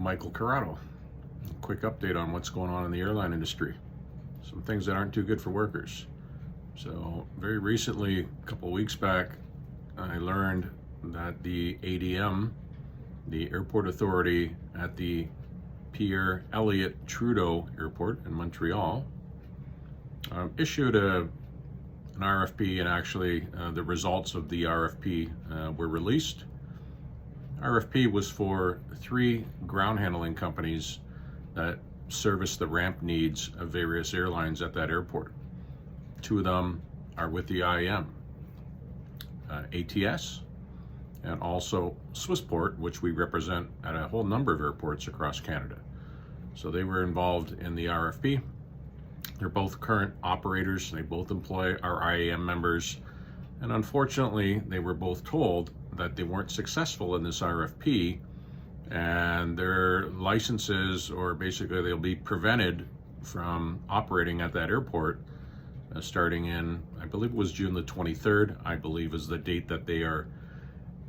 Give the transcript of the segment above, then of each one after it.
Michael Corrado. Quick update on what's going on in the airline industry. Some things that aren't too good for workers. So very recently, a couple of weeks back, I learned that the ADM, the airport authority at the Pierre Elliott Trudeau Airport in Montreal, issued an RFP, and actually the results of the RFP were released. RFP was for 3 ground handling companies that service the ramp needs of various airlines at that airport. 2 of them are with the IAM, ATS, and also Swissport, which we represent at a whole number of airports across Canada. So they were involved in the RFP. They're both current operators. They both employ our IAM members. And unfortunately, they were both told that they weren't successful in this RFP, and their licenses, or basically they'll be prevented from operating at that airport starting in, I believe it was June the 23rd, I believe is the date that they are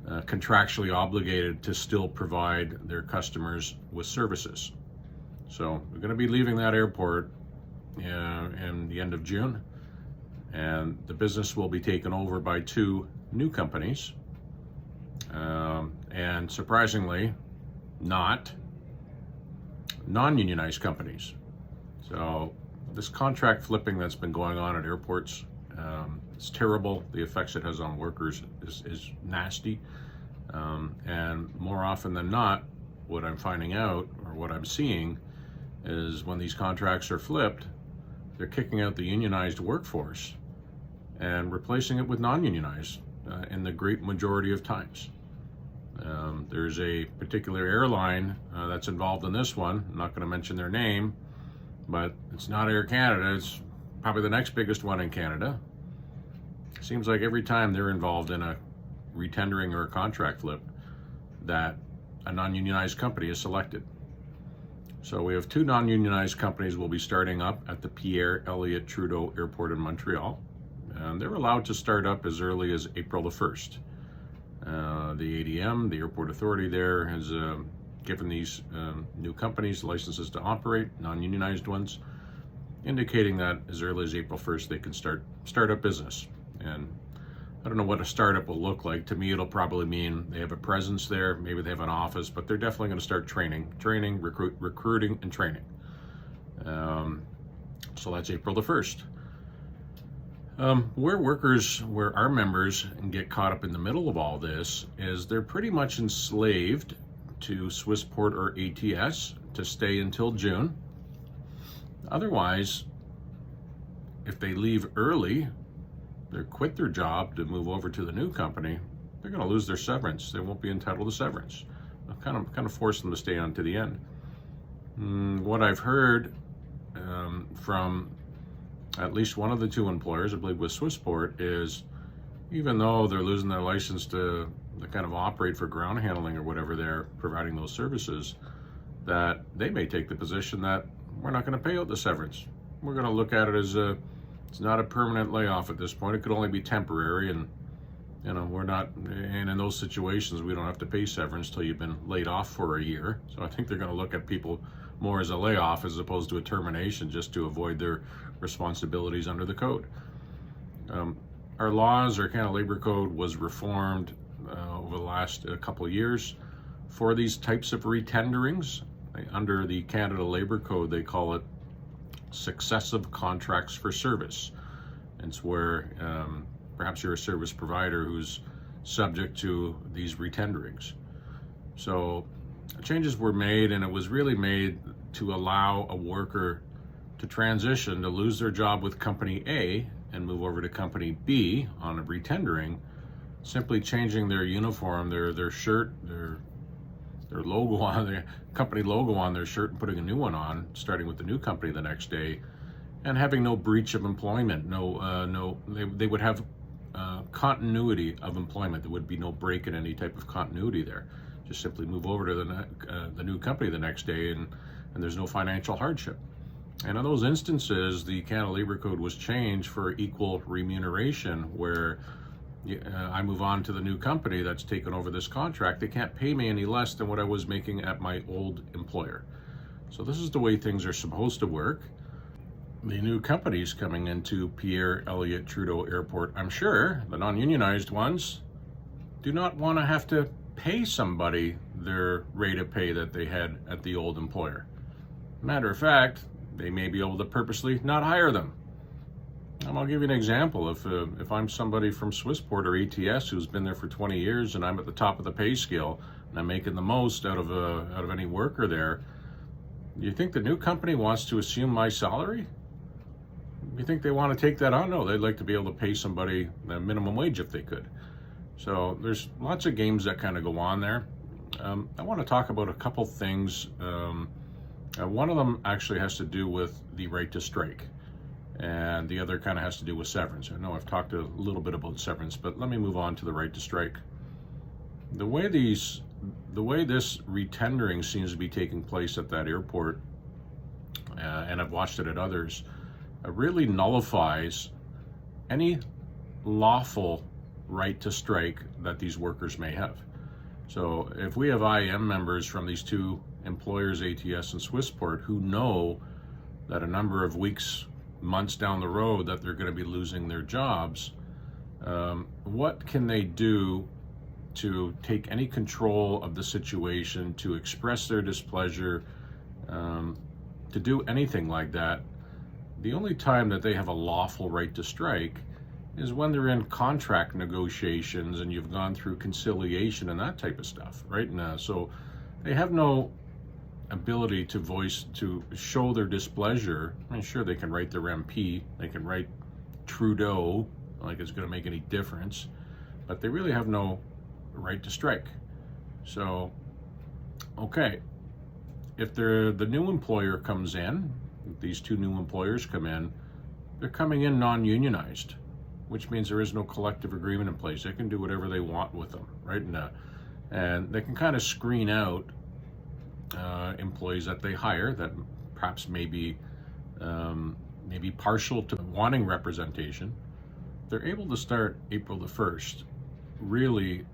contractually obligated to still provide their customers with services. So we're going to be leaving that airport in the end of June, and the business will be taken over by 2 new companies, and surprisingly not non-unionized companies. So this contract flipping that's been going on at airports, it's terrible. The effects it has on workers is nasty, and more often than not, what I'm finding out, or what I'm seeing, is when these contracts are flipped, they're kicking out the unionized workforce and replacing it with non-unionized in the great majority of times. There's a particular airline that's involved in this one. I'm not going to mention their name, but it's not Air Canada. It's probably the next biggest one in Canada. Seems like every time they're involved in a retendering or a contract flip, that a non-unionized company is selected. So we have 2 non-unionized companies will be starting up at the Pierre Elliott Trudeau Airport in Montreal. And they're allowed to start up as early as April the 1st. The ADM, the airport authority there, has given these new companies licenses to operate, non-unionized ones, indicating that as early as April 1st they can start up business. And I don't know what a startup will look like. To me, it'll probably mean they have a presence there, maybe they have an office, but they're definitely going to start training, recruiting, and training. So that's April the 1st. Where our members get caught up in the middle of all this is they're pretty much enslaved to Swissport or ATS to stay until June. Otherwise, if they leave early, they quit their job to move over to the new company, they're going to lose their severance. They won't be entitled to severance. I'll kind of force them to stay on to the end. What I've heard from at least one of the 2 employers, I believe with Swissport, is even though they're losing their license to kind of operate for ground handling or whatever they're providing those services, that they may take the position that we're not going to pay out the severance. We're going to look at it as it's not a permanent layoff at this point. It could only be temporary, and we're not, and in those situations we don't have to pay severance till you've been laid off for a year. So I think they're going to look at people more as a layoff as opposed to a termination, just to avoid their responsibilities under the code. Our laws, our Canada Labor Code, was reformed over the last couple of years for these types of retenderings. Under the Canada Labor Code, they call it successive contracts for service. It's where perhaps you're a service provider who's subject to these retenderings. So changes were made, and it was really made to allow a worker to transition, to lose their job with company A and move over to company B on a retendering, simply changing their uniform, their shirt, their logo on their company logo on their shirt, and putting a new one on, starting with the new company the next day, and having no breach of employment. They would have continuity of employment. There would be no break in any type of continuity there. Just simply move over to the new company the next day, and there's no financial hardship. And in those instances, the Canada Labor Code was changed for equal remuneration, where I move on to the new company that's taken over this contract, they can't pay me any less than what I was making at my old employer. So this is the way things are supposed to work. The new companies coming into Pierre Elliott Trudeau Airport, I'm sure the non-unionized ones do not want to have to pay somebody their rate of pay that they had at the old employer. Matter of fact, they may be able to purposely not hire them. I'll give you an example. If I'm somebody from Swissport or ATS who's been there for 20 years and I'm at the top of the pay scale and I'm making the most out of any worker there, you think the new company wants to assume my salary? You think they want to take that on? No, they'd like to be able to pay somebody the minimum wage if they could. So there's lots of games that kind of go on there. I want to talk about a couple things. One of them actually has to do with the right to strike, and the other kind of has to do with severance. I know I've talked a little bit about severance, but let me move on to the right to strike. The way this retendering seems to be taking place at that airport, and I've watched it at others, really nullifies any lawful right to strike that these workers may have. So if we have IAM members from these two employers, ATS and Swissport, who know that a number of weeks, months down the road that they're going to be losing their jobs, what can they do to take any control of the situation, to express their displeasure, to do anything like that? The only time that they have a lawful right to strike is when they're in contract negotiations and you've gone through conciliation and that type of stuff, right? And so they have no ability to show their displeasure. I mean, sure, they can write their MP, they can write Trudeau, like it's going to make any difference, but they really have no right to strike. So, okay, if the new employer comes in, these two new employers come in, they're coming in non-unionized, which means there is no collective agreement in place. They can do whatever they want with them, right? And they can kind of screen out employees that they hire that perhaps maybe partial to wanting representation. They're able to start April the 1st. Really,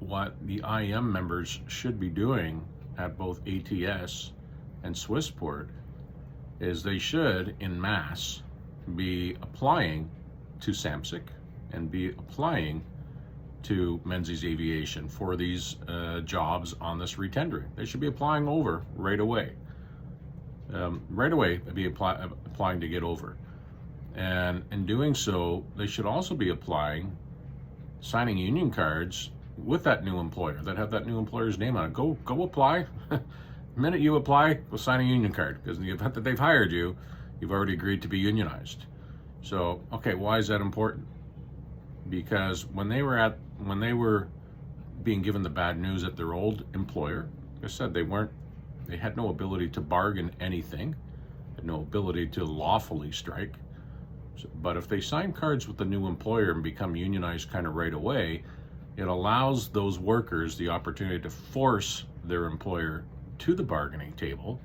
what the IM members should be doing at both ATS and Swissport is they should, en masse, be applying to SAMSIC and be applying to Menzies Aviation for these jobs on this retendering. They should be applying over right away. Be applying to get over. And in doing so, they should also be signing union cards with that new employer that have that new employer's name on it. Go apply. The minute you apply, go sign a union card, because in the event that they've hired you, you've already agreed to be unionized. So, okay, why is that important? Because when they were being given the bad news at their old employer, like I said, they had no ability to bargain anything, had no ability to lawfully strike. But if they sign cards with the new employer and become unionized kind of right away, it allows those workers the opportunity to force their employer to the bargaining table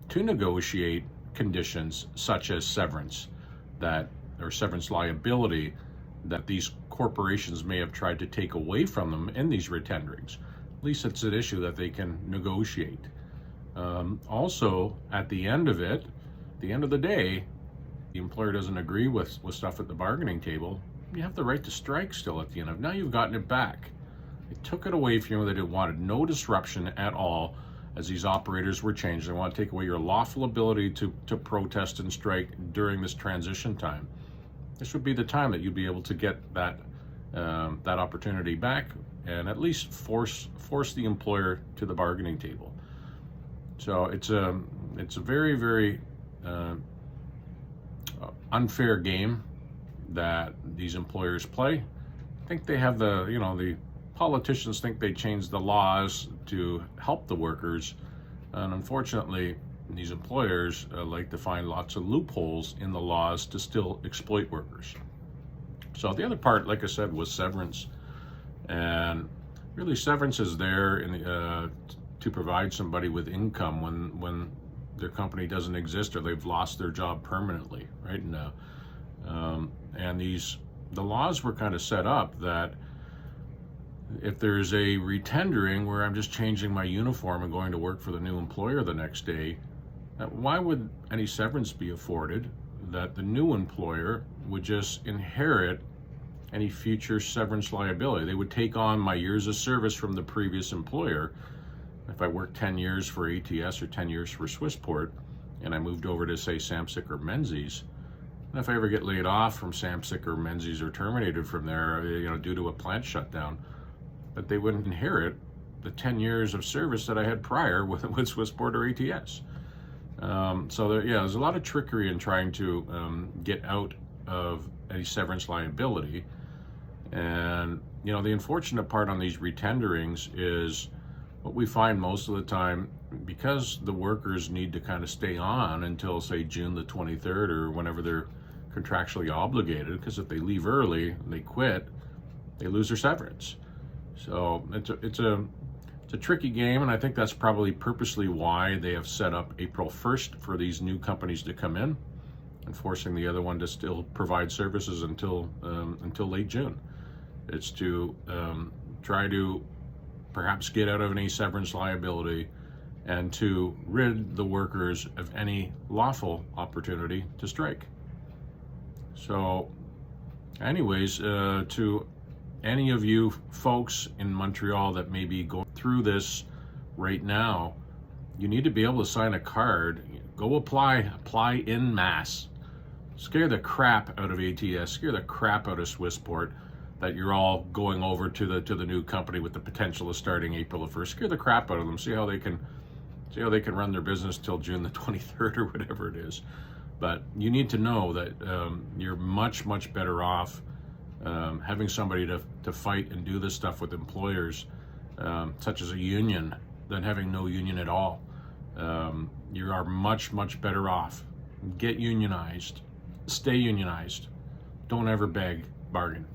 to negotiate conditions such as severance or severance liability that these corporations may have tried to take away from them in these retenderings. At least it's an issue that they can negotiate. Also, at the end of the day, the employer doesn't agree with stuff at the bargaining table, you have the right to strike still at the end of it. Now you've gotten it back. They took it away from you. They wanted no disruption at all as these operators were changed. They want to take away your lawful ability to protest and strike during this transition time. This would be the time that you'd be able to get that opportunity back and at least force the employer to the bargaining table. So it's a very, very unfair game that these employers play. I think they have the politicians think they changed the laws to help the workers, and unfortunately these employers like to find lots of loopholes in the laws to still exploit workers. So the other part, like I said, was severance, and really severance is there to provide somebody with income when their company doesn't exist or they've lost their job permanently, right? And these the laws were kind of set up that if there's a retendering where I'm just changing my uniform and going to work for the new employer the next day, why would any severance be afforded? That the new employer would just inherit any future severance liability. They would take on my years of service from the previous employer. If I worked 10 years for ATS or 10 years for Swissport, and I moved over to, say, Samsic or Menzies, and if I ever get laid off from Samsic or Menzies or terminated from there, due to a plant shutdown, but they wouldn't inherit the 10 years of service that I had prior with Swissport or ATS. So there's a lot of trickery in trying to get out of any severance liability. And, the unfortunate part on these retenderings is what we find most of the time, because the workers need to kind of stay on until, say, June the 23rd or whenever they're contractually obligated, because if they leave early and they quit, they lose their severance. So it's a tricky game, and I think that's probably purposely why they have set up April 1st for these new companies to come in, and forcing the other one to still provide services until late June. It's to try to perhaps get out of any severance liability and to rid the workers of any lawful opportunity to strike. So anyways, to any of you folks in Montreal that may be going through this right now, you need to be able to sign a card. Go apply en masse. Scare the crap out of ATS, scare the crap out of Swissport that you're all going over to the new company with the potential of starting April the 1st. Scare the crap out of them. See how they can run their business till June the 23rd or whatever it is. But you need to know that you're much better off having somebody to fight and do this stuff with employers, such as a union, than having no union at all. You are much better off. Get unionized. Stay unionized. Don't ever beg, bargain.